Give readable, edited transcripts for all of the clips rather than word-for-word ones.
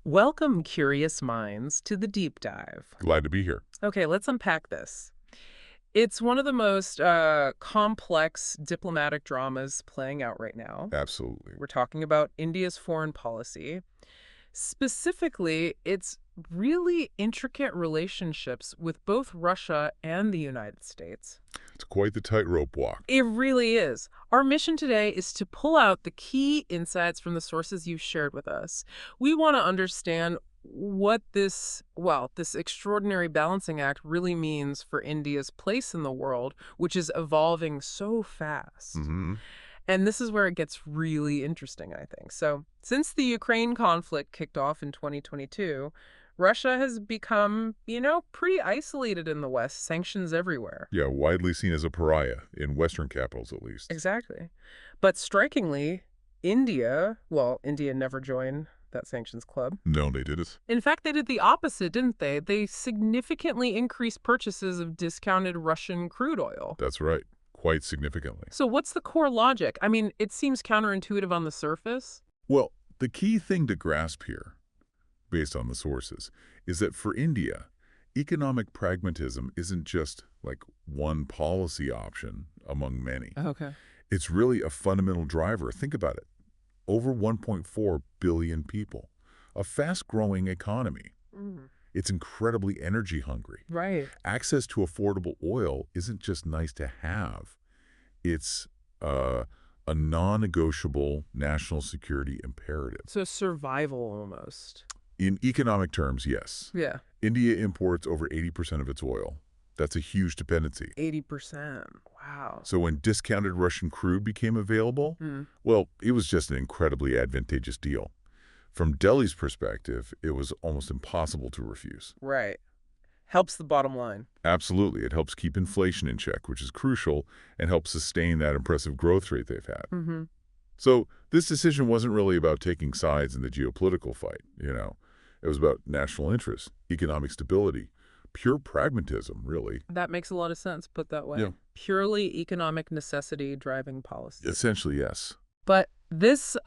Welcome, curious minds, to the deep dive. Glad to be here. Okay, let's unpack this. It's one of the most complex diplomatic dramas playing out right now. Absolutely. We're talking about India's foreign policy. Specifically, its really intricate relationships with both Russia and the United States. It's quite the tightrope walk. It really is. Our mission today is to pull out the key insights from the sources you've shared with us. We want to understand what this extraordinary balancing act really means for India's place in the world, which is evolving so fast. Mm-hmm. And this is where it gets really interesting, I think. So, since the Ukraine conflict kicked off in 2022, Russia has become, pretty isolated in the West, sanctions everywhere. Yeah, widely seen as a pariah, in Western capitals at least. Exactly. But strikingly, India never joined that sanctions club. No, they didn't. In fact, they did the opposite, didn't they? They significantly increased purchases of discounted Russian crude oil. That's right. Quite significantly. So what's the core logic? I mean, it seems counterintuitive on the surface. Well, the key thing to grasp here, based on the sources, is that for India, economic pragmatism isn't just like one policy option among many. Okay. It's really a fundamental driver. Think about it. Over 1.4 billion people, a fast-growing economy. It's incredibly energy hungry. Right. Access to affordable oil isn't just nice to have. It's a non-negotiable national security imperative. So survival almost. In economic terms, yes. Yeah. India imports over 80% of its oil. That's a huge dependency. 80%. Wow. So when discounted Russian crude became available, well, it was just an incredibly advantageous deal. From Delhi's perspective, it was almost impossible to refuse. Right. Helps the bottom line. Absolutely. It helps keep inflation in check, which is crucial, and helps sustain that impressive growth rate they've had. So this decision wasn't really about taking sides in the geopolitical fight, It was about national interest, economic stability, pure pragmatism, really. That makes a lot of sense, put that way. Yeah. Purely economic necessity driving policy. Essentially, yes. But this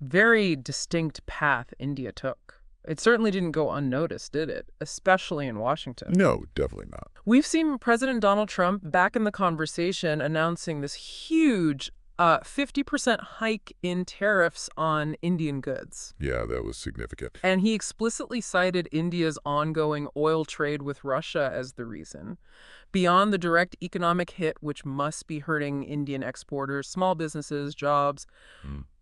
very distinct path India took, it certainly didn't go unnoticed, did it? Especially in Washington. No, definitely not. We've seen President Donald Trump back in the conversation announcing this huge 50% hike in tariffs on Indian goods. Yeah, that was significant. And he explicitly cited India's ongoing oil trade with Russia as the reason. Beyond the direct economic hit, which must be hurting Indian exporters, small businesses, jobs,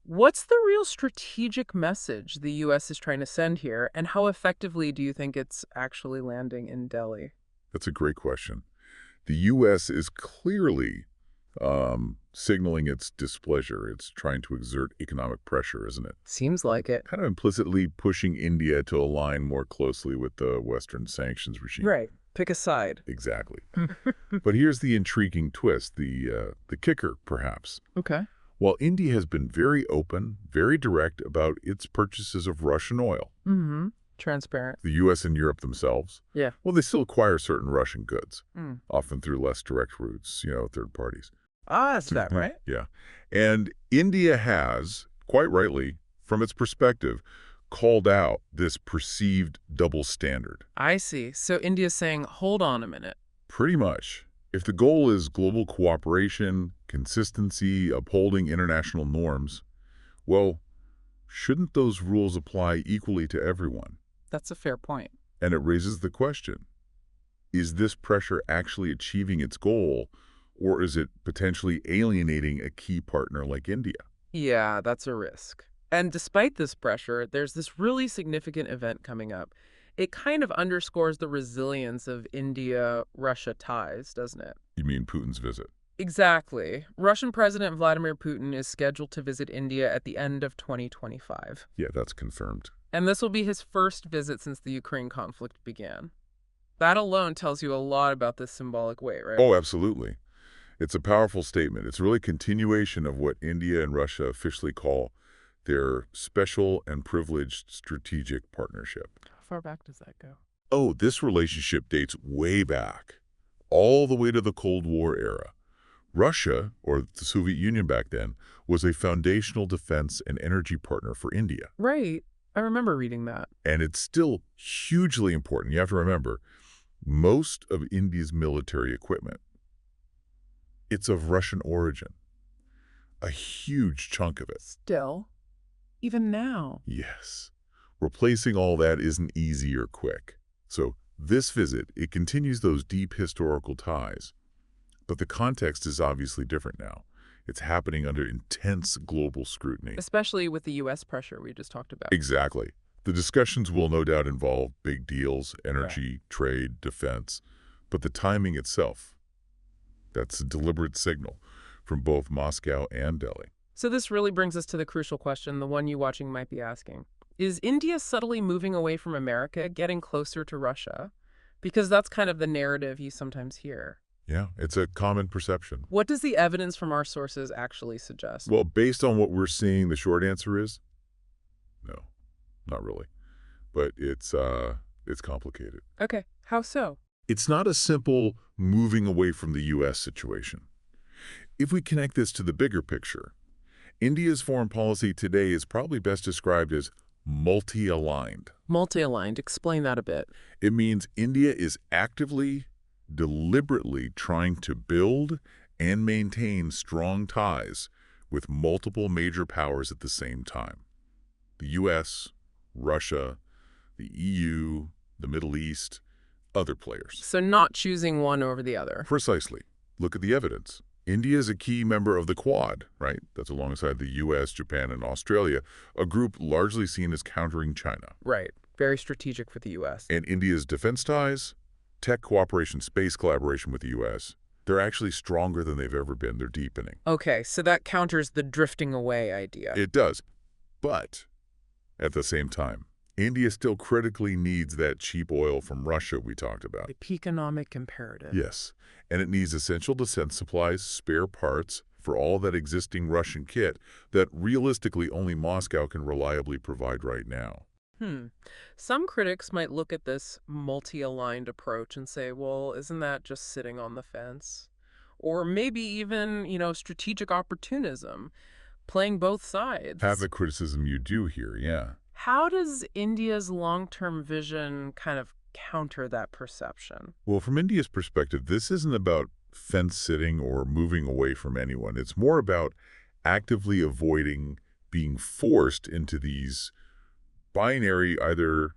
what's the real strategic message the U.S. is trying to send here, and how effectively do you think it's actually landing in Delhi? That's a great question. The U.S. is clearly signaling its displeasure. It's trying to exert economic pressure, isn't it? Seems like it. Kind of implicitly pushing India to align more closely with the Western sanctions regime. Right. Pick a side. Exactly. But here's the intriguing twist, the kicker, perhaps. Okay. While India has been very open, very direct about its purchases of Russian oil, Transparent. the U.S. and Europe themselves, Yeah. well, they still acquire certain Russian goods, often through less direct routes, third parties. That's that, right? Yeah. And India has, quite rightly, from its perspective, called out this perceived double standard. I see. So India's saying, hold on a minute. Pretty much. If the goal is global cooperation, consistency, upholding international norms, well, shouldn't those rules apply equally to everyone? That's a fair point. And it raises the question, is this pressure actually achieving its goal, or is it potentially alienating a key partner like India? Yeah, that's a risk. And despite this pressure, there's this really significant event coming up. It kind of underscores the resilience of India-Russia ties, doesn't it? You mean Putin's visit? Exactly. Russian President Vladimir Putin is scheduled to visit India at the end of 2025. Yeah, that's confirmed. And this will be his first visit since the Ukraine conflict began. That alone tells you a lot about this symbolic weight, right? Oh, absolutely. It's a powerful statement. It's really a continuation of what India and Russia officially call their special and privileged strategic partnership. How far back does that go? Oh, this relationship dates way back, all the way to the Cold War era. Russia, or the Soviet Union back then, was a foundational defense and energy partner for India. Right. I remember reading that. And it's still hugely important. You have to remember, most of India's military equipment, it's of Russian origin. A huge chunk of it. Still, even now. Yes. Replacing all that isn't easy or quick. So this visit, it continues those deep historical ties. But the context is obviously different now. It's happening under intense global scrutiny. Especially with the U.S. pressure we just talked about. Exactly. The discussions will no doubt involve big deals, energy, trade, defense. But the timing itself, that's a deliberate signal from both Moscow and Delhi. So this really brings us to the crucial question, the one you watching might be asking. Is India subtly moving away from America, getting closer to Russia? Because that's kind of the narrative you sometimes hear. Yeah, it's a common perception. What does the evidence from our sources actually suggest? Well, based on what we're seeing, the short answer is no, not really. But it's complicated. Okay, how so? It's not a simple moving away from the U.S. situation. If we connect this to the bigger picture, India's foreign policy today is probably best described as multi-aligned. Multi-aligned, explain that a bit. It means India is actively, deliberately trying to build and maintain strong ties with multiple major powers at the same time. The U.S., Russia, the EU, the Middle East, other players. So not choosing one over the other. Precisely. Look at the evidence. India is a key member of the Quad, right? That's alongside the U.S., Japan, and Australia, a group largely seen as countering China. Right. Very strategic for the U.S. And India's defense ties, tech cooperation, space collaboration with the U.S., they're actually stronger than they've ever been. They're deepening. Okay, so that counters the drifting away idea. It does. But at the same time, India still critically needs that cheap oil from Russia we talked about. The economic imperative. Yes, and it needs essential defense supplies, spare parts for all that existing Russian kit that realistically only Moscow can reliably provide right now. Some critics might look at this multi-aligned approach and say, well, isn't that just sitting on the fence? Or maybe even, strategic opportunism, playing both sides. Have the criticism you do here, yeah. How does India's long-term vision kind of counter that perception? Well, from India's perspective, this isn't about fence-sitting or moving away from anyone. It's more about actively avoiding being forced into these binary either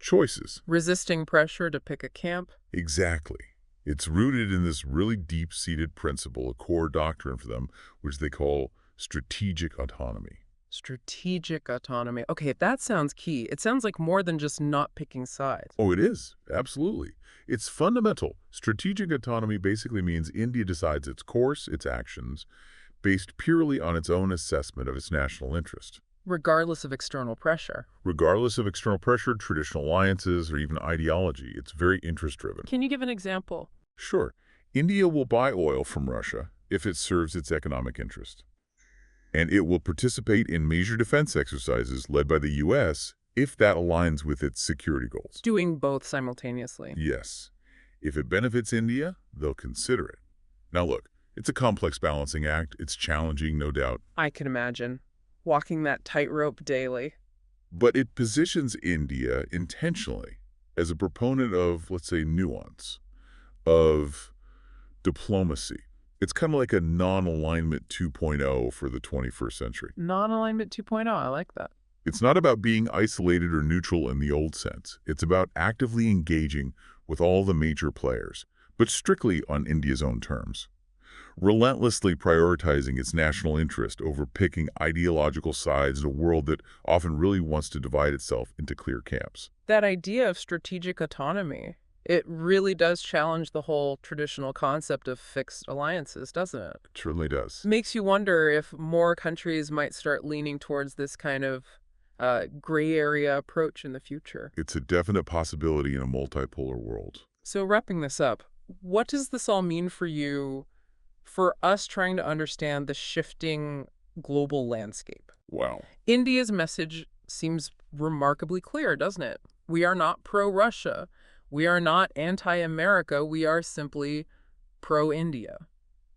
choices. Resisting pressure to pick a camp? Exactly. It's rooted in this really deep-seated principle, a core doctrine for them, which they call strategic autonomy. Strategic autonomy. Okay, that sounds key. It sounds like more than just not picking sides. Oh, it is. Absolutely. It's fundamental. Strategic autonomy basically means India decides its course, its actions, based purely on its own assessment of its national interest. Regardless of external pressure. Regardless of external pressure, traditional alliances, or even ideology, it's very interest-driven. Can you give an example? Sure. India will buy oil from Russia if it serves its economic interest. And it will participate in major defense exercises led by the U.S. if that aligns with its security goals. Doing both simultaneously. Yes. If it benefits India, they'll consider it. Now look, it's a complex balancing act. It's challenging, no doubt. I can imagine. Walking that tightrope daily. But it positions India intentionally as a proponent of, let's say, nuance, of diplomacy. It's kind of like a non-alignment 2.0 for the 21st century. Non-alignment 2.0, I like that. It's not about being isolated or neutral in the old sense. It's about actively engaging with all the major players, but strictly on India's own terms. Relentlessly prioritizing its national interest over picking ideological sides in a world that often really wants to divide itself into clear camps. That idea of strategic autonomy, it really does challenge the whole traditional concept of fixed alliances, doesn't it? It certainly does. Makes you wonder if more countries might start leaning towards this kind of gray area approach in the future. It's a definite possibility in a multipolar world. So wrapping this up, what does this all mean for you, for us trying to understand the shifting global landscape? Wow. India's message seems remarkably clear, doesn't it? We are not pro-Russia. We are not anti-America. We are simply pro-India.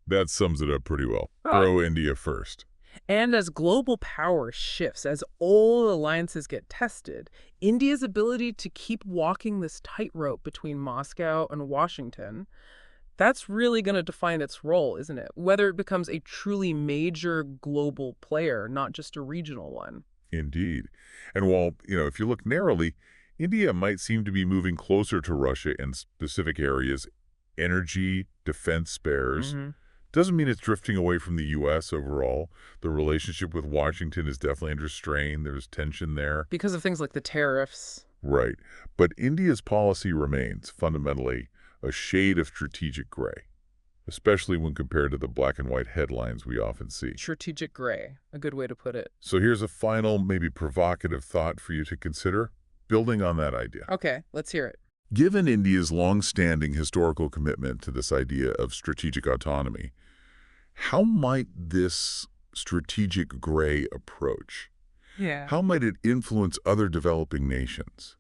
That sums it up pretty well. Pro-India first. And as global power shifts, as old alliances get tested, India's ability to keep walking this tightrope between Moscow and Washington, that's really going to define its role, isn't it? Whether it becomes a truly major global player, not just a regional one. Indeed. And while, if you look narrowly, India might seem to be moving closer to Russia in specific areas, energy, defense spares, Hmm. doesn't mean it's drifting away from the U.S. overall. The relationship with Washington is definitely under strain. There's tension there. Because of things like the tariffs. Right. But India's policy remains fundamentally a shade of strategic gray, especially when compared to the black and white headlines we often see. Strategic gray, a good way to put it. So here's a final, maybe provocative thought for you to consider, building on that idea. Okay, let's hear it. Given India's long-standing historical commitment to this idea of strategic autonomy, how might this strategic gray approach, Yeah. how might it influence other developing nations,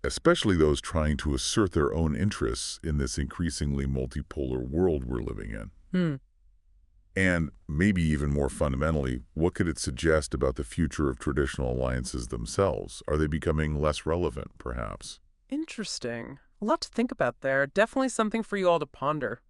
especially those trying to assert their own interests in this increasingly multipolar world we're living in? Hmm. And maybe even more fundamentally, what could it suggest about the future of traditional alliances themselves? Are they becoming less relevant, perhaps? Interesting. A lot to think about there. Definitely something for you all to ponder.